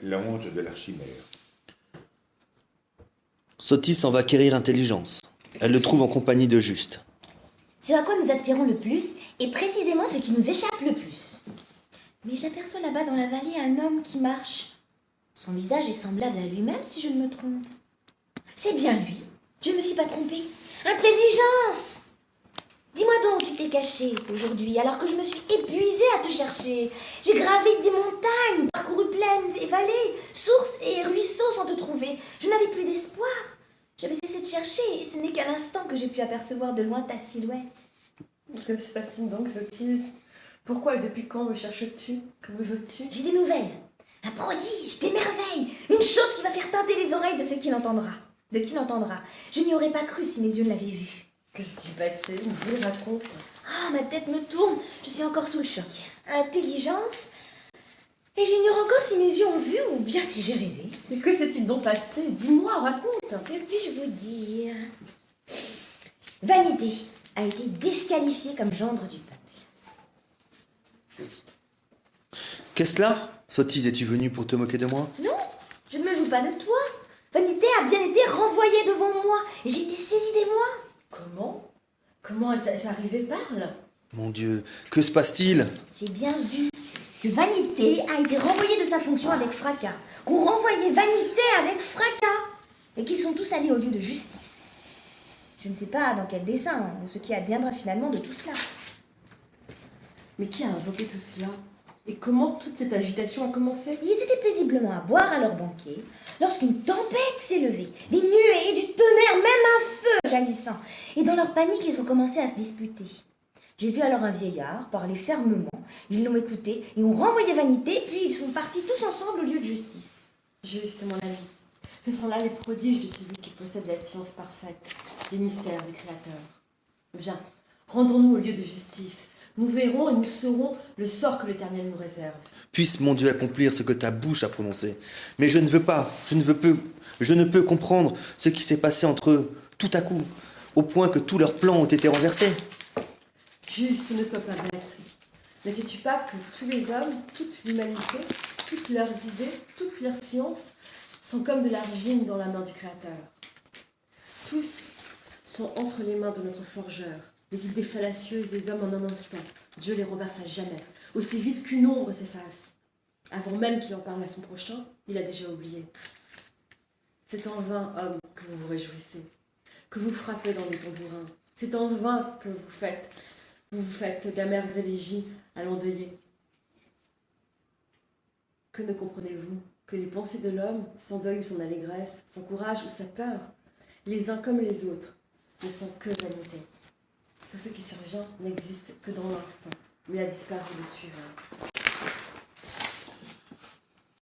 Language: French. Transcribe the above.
La honte de l'archimère. Sotis s'en va acquérir intelligence. Elle le trouve en compagnie de Juste. Ce à quoi nous aspirons le plus est précisément ce qui nous échappe le plus. Mais j'aperçois là-bas dans la vallée un homme qui marche. Son visage est semblable à lui-même si je ne me trompe. C'est bien lui. Je ne me suis pas trompée. Intelligence! Dis-moi donc, tu t'es caché aujourd'hui alors que je me suis épuisée à te chercher. J'ai gravé des montagnes, parcouru plaines et vallées, sources et ruisseaux sans te trouver. Je n'avais plus d'espoir. J'avais cessé de chercher et ce n'est qu'à l'instant que j'ai pu apercevoir de loin ta silhouette. Que se passe-t-il donc, sottise? Pourquoi et depuis quand me cherches-tu? Que me veux-tu? J'ai des nouvelles. Un prodige, des merveilles, une chose qui va faire tinter les oreilles de ce qui l'entendra. De qui l'entendra. Je n'y aurais pas cru si mes yeux ne l'avaient vu. Que s'est-il passé? Dis, raconte. Ah, ma tête me tourne, je suis encore sous le choc. Intelligence. Et j'ignore encore si mes yeux ont vu ou bien si j'ai rêvé. Mais que s'est-il donc passé? Dis-moi, raconte. Que puis-je vous dire? Vanité a été disqualifiée comme gendre du peuple. Juste. Qu'est-ce là? Sotis, es-tu venu pour te moquer de moi? Non, je ne me joue pas de toi. Vanité a bien été renvoyée devant moi. J'ai été saisie d'émoi. Comment? Comment est-ce arrivé? Parle. Mon Dieu, que se passe-t-il? J'ai bien vu que Vanité a été renvoyée de sa fonction avec fracas. Qu'on renvoyait Vanité avec fracas. Et qu'ils sont tous allés au lieu de justice. Je ne sais pas dans quel dessein ou ce qui adviendra finalement de tout cela. Mais qui a invoqué tout cela? Et comment toute cette agitation a commencé? Ils étaient paisiblement à boire à leur banquet lorsqu'une tempête s'est levée, des nuées, du tonnerre, même un feu jaillissant. Et dans leur panique, ils ont commencé à se disputer. J'ai vu alors un vieillard parler fermement. Ils l'ont écouté et ont renvoyé Vanité, puis ils sont partis tous ensemble au lieu de justice. Juste, mon ami. Ce sont là les prodiges de celui qui possède la science parfaite, les mystères du Créateur. Viens, rendons-nous au lieu de justice. Nous verrons et nous saurons le sort que l'Éternel nous réserve. Puisse mon Dieu accomplir ce que ta bouche a prononcé. Mais je ne veux pas, je ne peux comprendre ce qui s'est passé entre eux, tout à coup, au point que tous leurs plans ont été renversés. Juste, ne sois pas bête. Ne sais-tu pas que tous les hommes, toute l'humanité, toutes leurs idées, toutes leurs sciences sont comme de l'argile dans la main du Créateur. Tous sont entre les mains de notre forgeur. Les idées fallacieuses des hommes en un instant, Dieu les renverse à jamais, aussi vite qu'une ombre s'efface. Avant même qu'il en parle à son prochain, il a déjà oublié. C'est en vain, hommes, que vous vous réjouissez, que vous frappez dans des tambourins. C'est en vain que vous faites d'amères élégies à l'endeuillé. Que ne comprenez-vous? Que les pensées de l'homme, son deuil ou son allégresse, son courage ou sa peur, les uns comme les autres, ne sont que vanité. Tout ce qui survient n'existe que dans l'instant, mais a disparu le suivant.